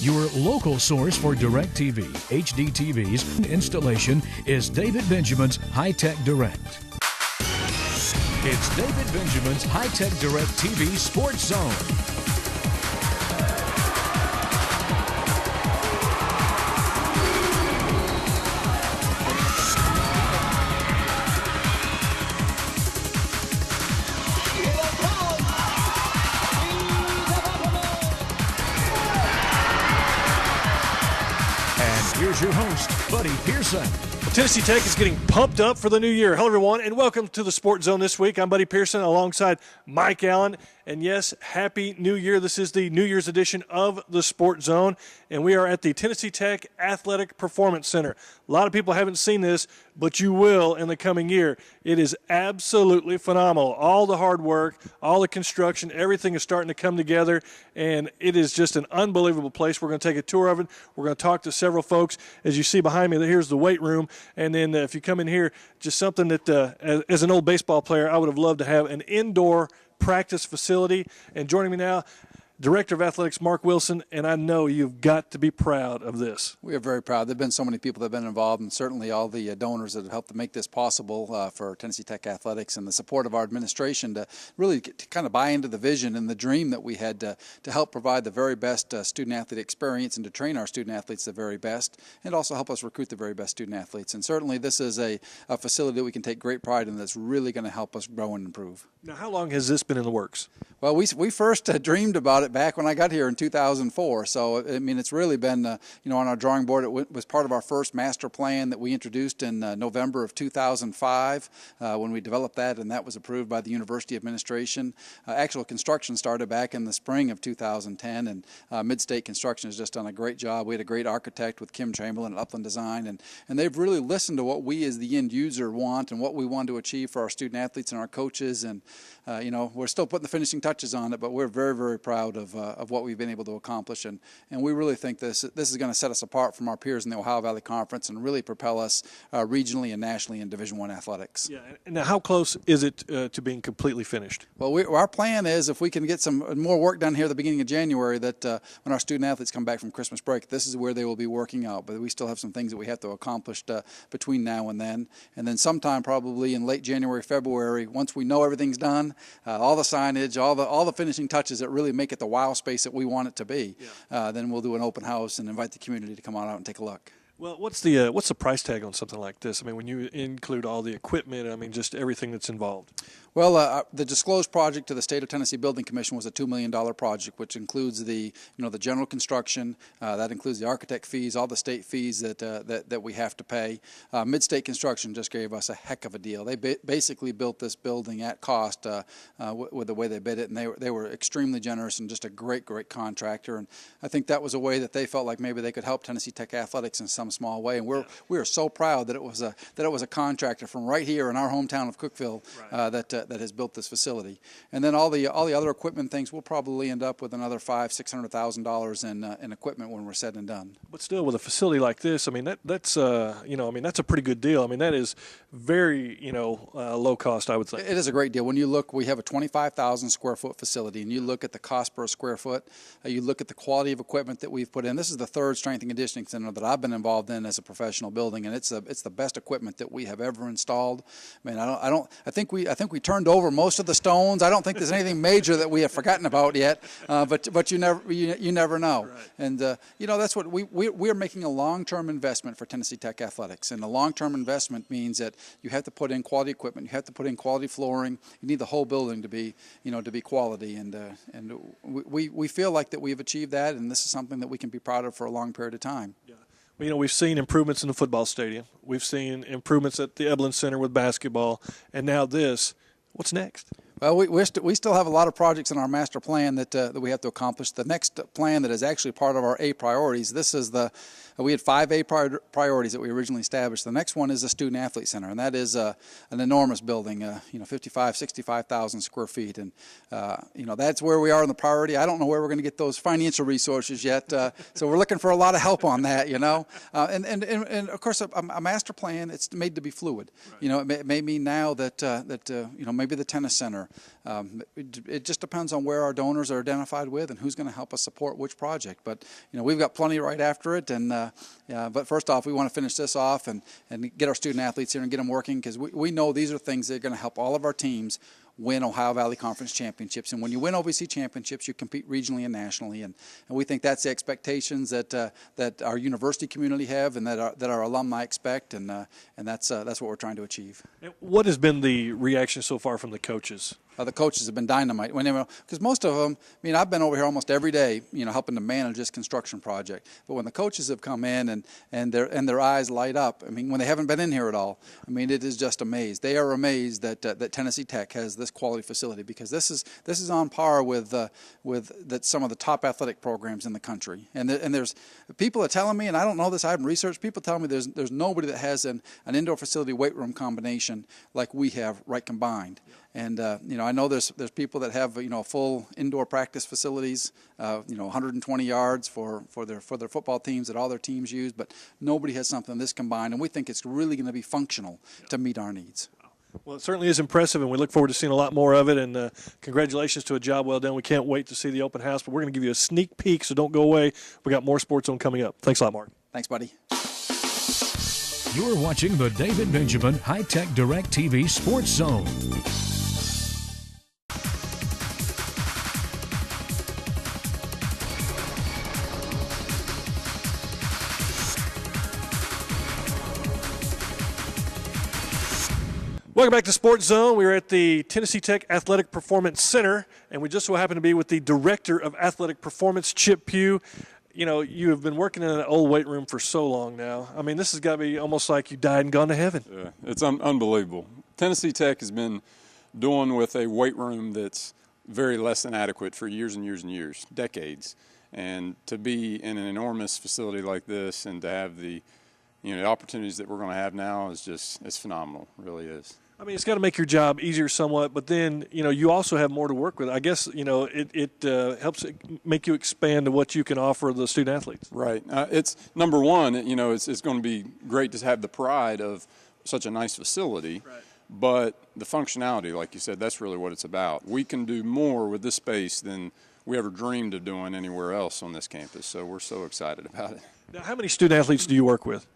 Your local source for DirecTV, HD TVs, and installation is David Benjamin's High Tech Direct. It's David Benjamin's High Tech Direct TV Sports Zone. Here's your host, Buddy Pearson. Well, Tennessee Tech is getting pumped up for the new year. Hello, everyone, and welcome to the Sports Zone this week. I'm Buddy Pearson alongside Mike Allen. And yes, Happy New Year. This is the New Year's edition of the Sports Zone, and we are at the Tennessee Tech Athletic Performance Center. A lot of people haven't seen this, but you will in the coming year. It is absolutely phenomenal. All the hard work, all the construction, everything is starting to come together, and it is just an unbelievable place. We're going to take a tour of it. We're going to talk to several folks. As you see behind me, here's the weight room, and then if you come in here, just something that, as an old baseball player, I would have loved to have an indoor practice facility. And joining me now, Director of Athletics Mark Wilson, and I know you've got to be proud of this. We are very proud. There have been so many people that have been involved, and certainly all the donors that have helped to make this possible for Tennessee Tech Athletics, and the support of our administration to really to kind of buy into the vision and the dream that we had to help provide the very best student-athlete experience and to train our student-athletes the very best, and also help us recruit the very best student-athletes. And certainly this is a facility that we can take great pride in that's really going to help us grow and improve. Now, how long has this been in the works? Well, we first dreamed about it back when I got here in 2004. So, I mean, it's really been, on our drawing board. It was part of our first master plan that we introduced in November of 2005 when we developed that, and that was approved by the University Administration. Actual construction started back in the spring of 2010, and Midstate Construction has just done a great job. We had a great architect with Kim Chamberlain at Upland Design, and they've really listened to what we as the end user want and what we want to achieve for our student athletes and our coaches. And we're still putting the finishing touches on it, but we're very, very proud of what we've been able to accomplish, and we really think this is going to set us apart from our peers in the Ohio Valley Conference and really propel us regionally and nationally in Division I athletics. Yeah, and now how close is it to being completely finished? Well, our plan is if we can get some more work done here at the beginning of January, that when our student athletes come back from Christmas break, this is where they will be working out. But we still have some things that we have to accomplish between now and then sometime probably in late January, February, once we know everything's done, all the signage, all the finishing touches that really make it the wow space that we want it to be, then we'll do an open house and invite the community to come on out and take a look. Well, what's the price tag on something like this? I mean, when you include all the equipment, I mean, just everything that's involved. Well, the disclosed project to the State of Tennessee Building Commission was a $2 million project, which includes the general construction. That includes the architect fees, all the state fees that we have to pay. Midstate Construction just gave us a heck of a deal. They basically built this building at cost with the way they bid it, and they were extremely generous and just a great contractor. And I think that was a way that they felt like maybe they could help Tennessee Tech Athletics in some small way. And we are so proud that it was a contractor from right here in our hometown of Cookeville that has built this facility. And then all the other equipment things, we'll probably end up with another $500,000-$600,000 in equipment when we're said and done. But still, with a facility like this, I mean that's that's a pretty good deal. I mean that is very low cost, I would say. It is a great deal. When you look, we have a 25,000 square foot facility, and you look at the cost per square foot. You look at the quality of equipment that we've put in. This is the third strength and conditioning center that I've been involved in as a professional building, and it's the best equipment that we have ever installed. I mean, I think we turned over most of the stones. I don't think there's anything major that we have forgotten about yet, but you never know. Right. And that's what we're making a long-term investment for Tennessee Tech Athletics, and the long-term investment means that you have to put in quality equipment, you have to put in quality flooring, you need the whole building to be quality, and we feel like that we've achieved that, and this is something that we can be proud of for a long period of time. Yeah. Well, we've seen improvements in the football stadium. We've seen improvements at the Eblen Center with basketball, and now this. What's next? Well, we still have a lot of projects in our master plan that we have to accomplish. The next plan that is actually part of our A priorities, we had 5 A priorities that we originally established. The next one is the Student Athlete Center, and that is an enormous building, 65,000 square feet. And, that's where we are in the priority. I don't know where we're going to get those financial resources yet, so we're looking for a lot of help on that, And of course, a master plan, it's made to be fluid. Right. It may mean now that maybe the tennis center it just depends on where our donors are identified with and who's going to help us support which project. But we've got plenty right after it. And but first off, we want to finish this off and get our student athletes here and get them working, because we know these are things that are going to help all of our teams win Ohio Valley Conference championships. And when you win OVC championships, you compete regionally and nationally. And we think that's the expectations that our university community have and that our alumni expect. And that's what we're trying to achieve. What has been the reaction so far from the coaches? The coaches have been dynamite. Because most of them, I've been over here almost every day, helping to manage this construction project. But when the coaches have come in and their eyes light up, when they haven't been in here at all, it is just amazed. They are amazed that Tennessee Tech has this quality facility, because this is on par with some of the top athletic programs in the country. And there's people are telling me, and I don't know this, I haven't researched. People telling me there's nobody that has an indoor facility weight room combination like we have right combined. And I know there's people that have full indoor practice facilities, 120 yards for their football teams that all their teams use, but nobody has something this combined, and we think it's really going to be functional to meet our needs. Well, it certainly is impressive, and we look forward to seeing a lot more of it. And congratulations to a job well done. We can't wait to see the open house, but we're going to give you a sneak peek, so don't go away. We got more Sports Zone coming up. Thanks a lot, Mark. Thanks, buddy. You're watching the David Benjamin High Tech Direct TV Sports Zone. Welcome back to Sports Zone. We're at the Tennessee Tech Athletic Performance Center, and we just so happen to be with the Director of Athletic Performance, Chip Pugh. You have been working in an old weight room for so long now. This has got to be almost like you died and gone to heaven. Yeah, it's unbelievable. Tennessee Tech has been doing with a weight room that's very less than adequate for years and years and years, decades. And to be in an enormous facility like this and to have the opportunities that we're going to have now it's phenomenal. It really is. It's got to make your job easier somewhat, but then, you also have more to work with. I guess, it helps make you expand to what you can offer the student athletes. Right. It's number one, it's going to be great to have the pride of such a nice facility, right. But the functionality, like you said, that's really what it's about. We can do more with this space than we ever dreamed of doing anywhere else on this campus, so we're so excited about it. Now, how many student athletes do you work with?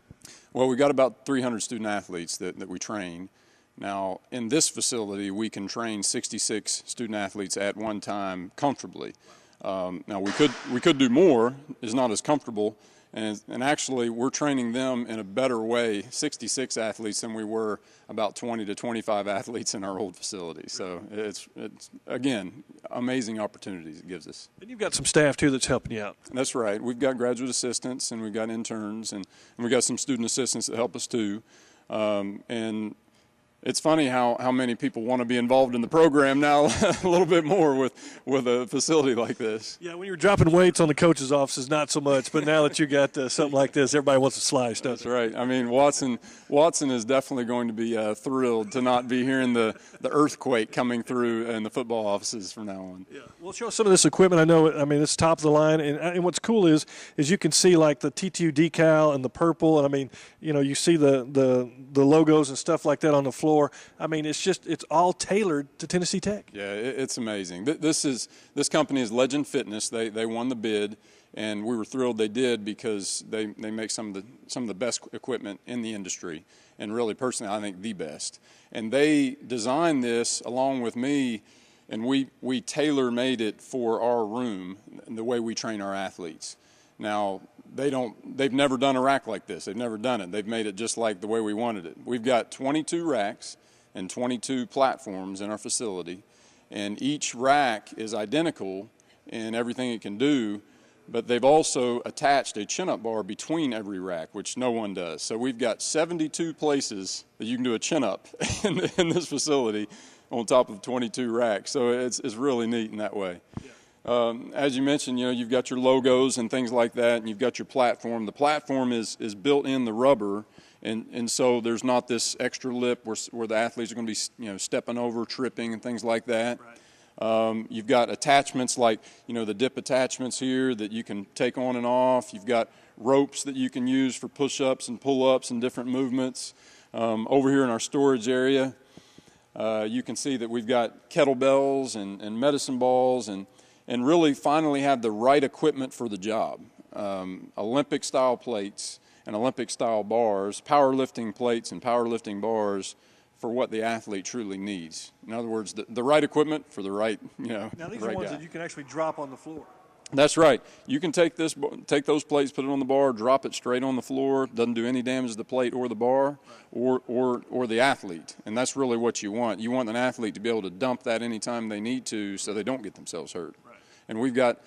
Well, we've got about 300 student athletes that we train. Now, in this facility, we can train 66 student athletes at one time comfortably. Now, we could do more. It's not as comfortable, and actually, we're training them in a better way, 66 athletes, than we were about 20 to 25 athletes in our old facility. So it's again, amazing opportunities it gives us. And you've got some staff, too, that's helping you out. That's right. We've got graduate assistants, and we've got interns, and we've got some student assistants that help us, too. And it's funny how many people want to be involved in the program now a little bit more with a facility like this. Yeah, when you're dropping weights on the coach's offices, not so much. But now that you got something like this, everybody wants to slice, doesn't it? That's right. Watson is definitely going to be thrilled to not be hearing the earthquake coming through in the football offices from now on. Yeah, we'll show some of this equipment. I know, it's top of the line. And what's cool is you can see like the TTU decal and the purple. And you see the logos and stuff like that on the floor. It's all tailored to Tennessee Tech. Yeah, it's amazing. This company is Legend Fitness. They won the bid, and we were thrilled they did because they make some of the best equipment in the industry, and really personally I think the best. And they designed this along with me, and we tailor-made it for our room and the way we train our athletes. Now, they've never done a rack like this. They've never done it. They've made it just like the way we wanted it. We've got 22 racks and 22 platforms in our facility, and each rack is identical in everything it can do, but they've also attached a chin-up bar between every rack, which no one does. So we've got 72 places that you can do a chin-up in this facility on top of 22 racks. So it's really neat in that way. Yeah. As you mentioned, you've got your logos and things like that, and you've got your platform. The platform is built in the rubber, and so there's not this extra lip where the athletes are going to be stepping over, tripping, and things like that. Right. You've got attachments like the dip attachments here that you can take on and off. You've got ropes that you can use for push-ups and pull-ups and different movements. Over here in our storage area, You can see that we've got kettlebells and medicine balls and really finally have the right equipment for the job. Olympic-style plates and Olympic-style bars, powerlifting plates and powerlifting bars for what the athlete truly needs. In other words, the right equipment for the right, Now these are ones that you can actually drop on the floor. That's right. You can take those plates, put it on the bar, drop it straight on the floor. Doesn't do any damage to the plate or the bar, or the athlete. And that's really what you want. You want an athlete to be able to dump that anytime they need to, so they don't get themselves hurt. Right. And we've got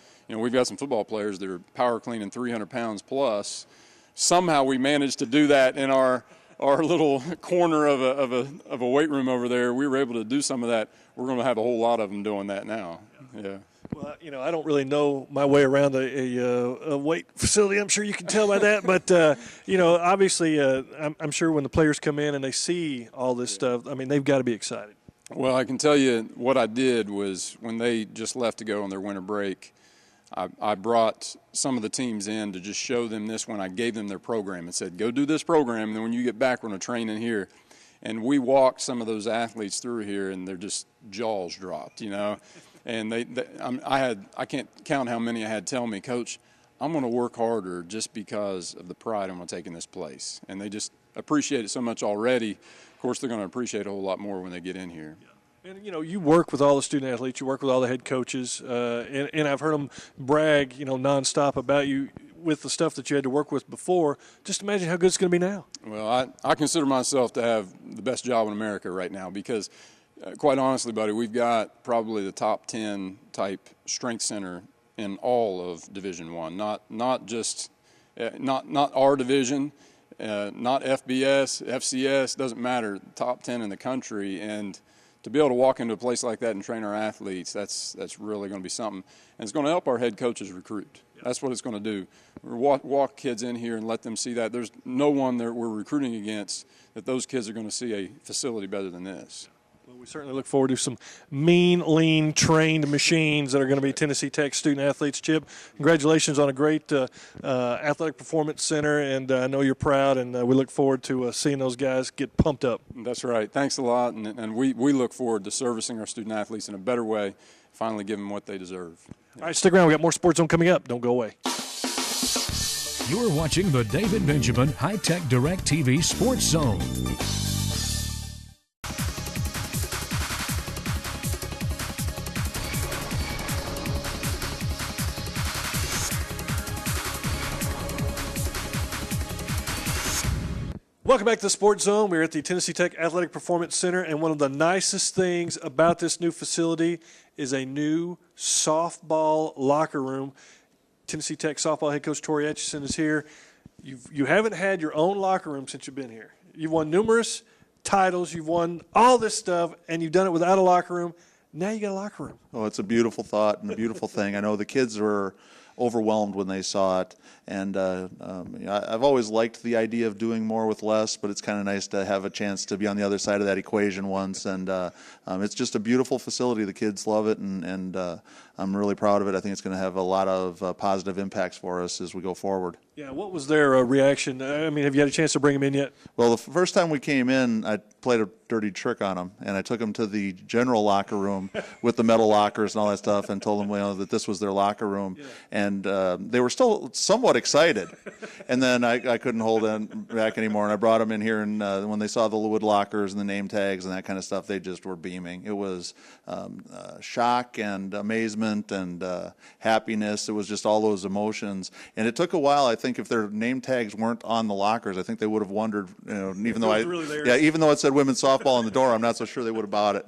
some football players that are power cleaning 300 pounds plus. Somehow we managed to do that in our little corner of a weight room over there. We were able to do some of that. We're going to have a whole lot of them doing that now. Yeah. Well, I don't really know my way around a weight facility. I'm sure you can tell by that. But, obviously I'm sure when the players come in and they see all this stuff, I mean, they've got to be excited. Well, I can tell you what I did was when they just left to go on their winter break, I brought some of the teams in to just show them this when I gave them their program and said, go do this program, and then when you get back, we're going to train in here. And we walked some of those athletes through here, and their just jaws dropped, And I can't count how many I had tell me, Coach, I'm going to work harder just because of the pride I'm going to take in this place. And they just appreciate it so much already. Of course, they're going to appreciate it a whole lot more when they get in here. Yeah. And, you work with all the student athletes. You work with all the head coaches. And I've heard them brag, nonstop about you with the stuff that you had to work with before. Just imagine how good it's going to be now. Well, I consider myself to have the best job in America right now because, quite honestly, buddy, we've got probably the top 10 type strength center in all of Division I. Not just not our division, not FBS, FCS, doesn't matter. Top 10 in the country. And to be able to walk into a place like that and train our athletes, that's really going to be something. And it's going to help our head coaches recruit. That's what it's going to do. Walk kids in here and let them see that. There's no one that we're recruiting against that those kids are going to see a facility better than this. Well, we certainly look forward to some mean, lean, trained machines that are going to be Tennessee Tech student athletes. Chip, congratulations on a great athletic performance center, and I know you're proud, and we look forward to seeing those guys get pumped up. That's right. Thanks a lot, and we look forward to servicing our student athletes in a better way, finally give them what they deserve. All right, stick around. We got more Sports Zone coming up. Don't go away. You're watching the David Benjamin High-Tech Direct TV Sports Zone. Welcome back to the Sports Zone. We're at the Tennessee Tech Athletic Performance Center, and one of the nicest things about this new facility is a new softball locker room. Tennessee Tech softball head coach Tori Etchison is here. You haven't had your own locker room since you've been here. You've won numerous titles. You've won all this stuff, and you've done it without a locker room. Now you got a locker room. Oh, it's a beautiful thought and a beautiful thing. I know the kids were overwhelmed when they saw it, and I've always liked the idea of doing more with less, but it's kind of nice to have a chance to be on the other side of that equation once, and it's just a beautiful facility. The kids love it, and I'm really proud of it. I think it's going to have a lot of positive impacts for us as we go forward. Yeah, what was their reaction? I mean, have you had a chance to bring them in yet? Well, the first time we came in, I played a dirty trick on them, and I took them to the general locker room with the metal lockers and all that stuff, and told them that this was their locker room, and they were still somewhat excited. And then I couldn't hold them back anymore, and I brought them in here, and when they saw the wood lockers and the name tags and that kind of stuff, they just were beaming. It was shock and amazement and happiness. It was just all those emotions, and it took a while. I think if their name tags weren't on the lockers, I think they would have wondered. Even though even though it said women's softball on the door, I'm not so sure they would have bought it.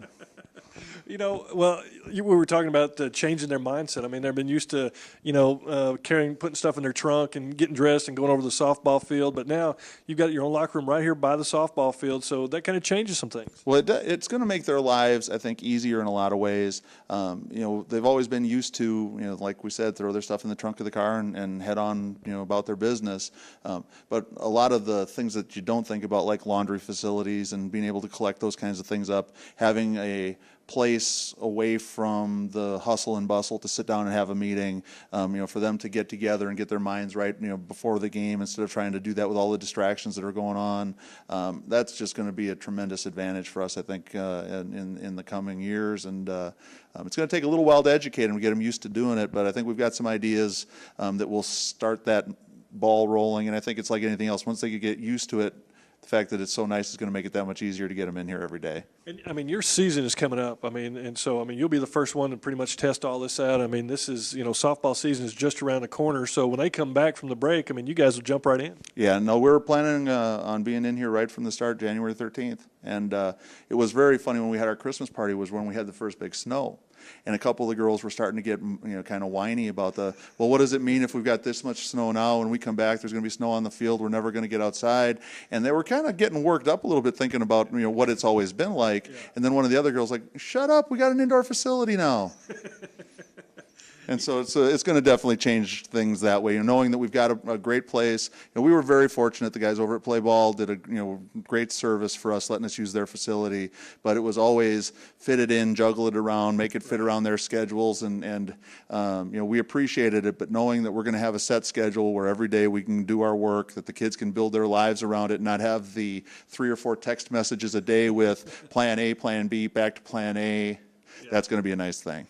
We were talking about changing their mindset. I mean, they've been used to, putting stuff in their trunk and getting dressed and going over to the softball field. But now you've got your own locker room right here by the softball field, so that kind of changes some things. Well, it's going to make their lives, I think, easier in a lot of ways. They've always been used to, like we said, throw their stuff in the trunk of the car and head on, about their business. But a lot of the things that you don't think about, like laundry facilities and being able to collect those kinds of things up, having a place away from the hustle and bustle to sit down and have a meeting, for them to get together and get their minds right, before the game instead of trying to do that with all the distractions that are going on. That's just going to be a tremendous advantage for us, I think, in the coming years. And it's going to take a little while to educate them, to get them used to doing it, but I think we've got some ideas that will start that ball rolling. And I think it's like anything else. Once they get used to it, the fact that it's so nice is going to make it that much easier to get them in here every day. And your season is coming up. You'll be the first one to pretty much test all this out. This is, softball season is just around the corner. So when they come back from the break, you guys will jump right in. Yeah, no, we're planning on being in here right from the start, January 13th. And it was very funny when we had our Christmas party was when we had the first big snow. And a couple of the girls were starting to get, kind of whiny about what does it mean if we've got this much snow now? When we come back, there's going to be snow on the field. We're never going to get outside. And they were kind of getting worked up a little bit thinking about, what it's always been like. Yeah. And then one of the other girls like, shut up, we got an indoor facility now. And so it's going to definitely change things that way. Knowing that we've got a great place. We were very fortunate. The guys over at Play Ball did a great service for us, letting us use their facility. But it was always fit it in, juggle it around, make it fit around their schedules, and we appreciated it. But knowing that we're going to have a set schedule where every day we can do our work, that the kids can build their lives around it, and not have the 3 or 4 text messages a day with Plan A, Plan B, back to Plan A. Yeah. That's going to be a nice thing.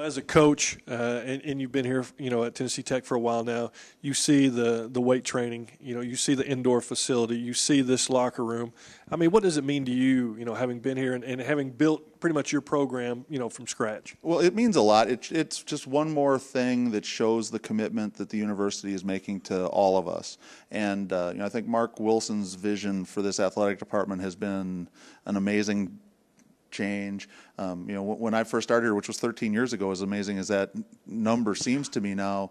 As a coach, and you've been here, at Tennessee Tech for a while now, you see the weight training, you see the indoor facility, you see this locker room. What does it mean to you, having been here and having built pretty much your program, from scratch? Well, it means a lot. It's just one more thing that shows the commitment that the university is making to all of us. And, I think Mark Wilson's vision for this athletic department has been an amazing change. When I first started here, which was 13 years ago, as amazing as that number seems to me now,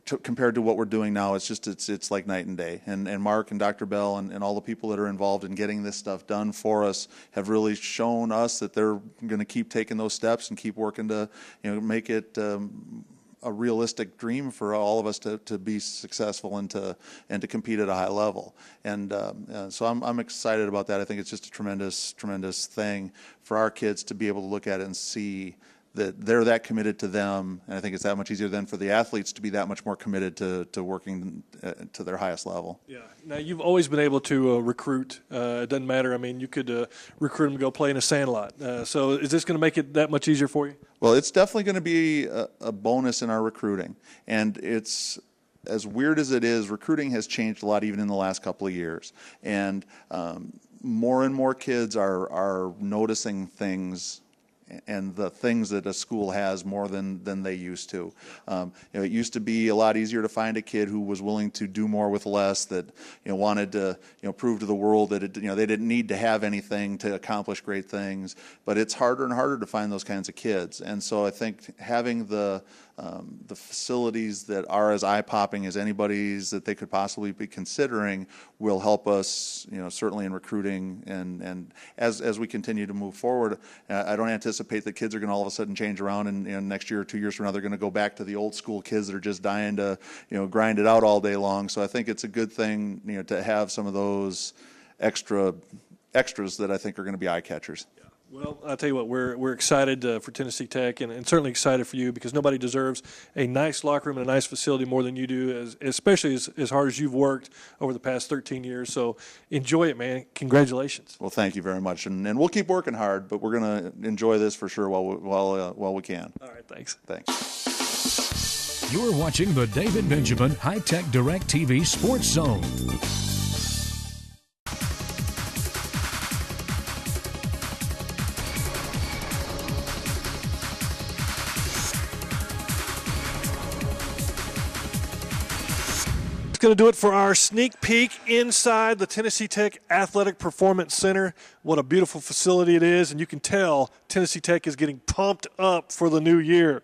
compared to what we're doing now, it's like night and day. And Mark and Dr. Bell and all the people that are involved in getting this stuff done for us have really shown us that they're going to keep taking those steps and keep working to make it a realistic dream for all of us to be successful and to compete at a high level. And so I'm excited about that. I think it's just a tremendous thing for our kids to be able to look at it and see that they're that committed to them, and I think it's that much easier then for the athletes to be that much more committed to working to their highest level. Yeah. Now, you've always been able to recruit. It doesn't matter. You could recruit them to go play in a sandlot. So is this going to make it that much easier for you? Well, it's definitely going to be a bonus in our recruiting, and it's as weird as it is, recruiting has changed a lot even in the last couple of years, and more and more kids are noticing things and the things that a school has more than they used to. It used to be a lot easier to find a kid who was willing to do more with less, that wanted to prove to the world that they didn't need to have anything to accomplish great things. But it's harder and harder to find those kinds of kids. And so I think having the facilities that are as eye-popping as anybody's that they could possibly be considering will help us, certainly in recruiting. And as we continue to move forward, I don't anticipate that kids are going to all of a sudden change around and next year or 2 years from now they're going to go back to the old school kids that are just dying to, grind it out all day long. So I think it's a good thing, to have some of those extras that I think are going to be eye catchers. Well, I'll tell you what, we're excited for Tennessee Tech and certainly excited for you because nobody deserves a nice locker room and a nice facility more than you do, especially as hard as you've worked over the past 13 years. So enjoy it, man. Congratulations. Well, thank you very much. And we'll keep working hard, but we're going to enjoy this for sure while we can. All right, thanks. Thanks. You're watching the David Benjamin High Tech Direct TV Sports Zone. Going to do it for our sneak peek inside the Tennessee Tech Athletic Performance Center. What a beautiful facility it is, and you can tell Tennessee Tech is getting pumped up for the new year.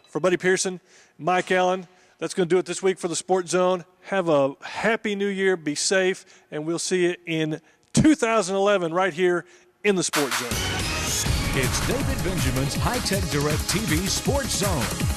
For Buddy Pearson, Mike Allen, that's going to do it this week for the Sports Zone. Have a happy new year, be safe, and we'll see you in 2011 right here in the Sports Zone. It's David Benjamin's High Tech Direct TV Sports Zone.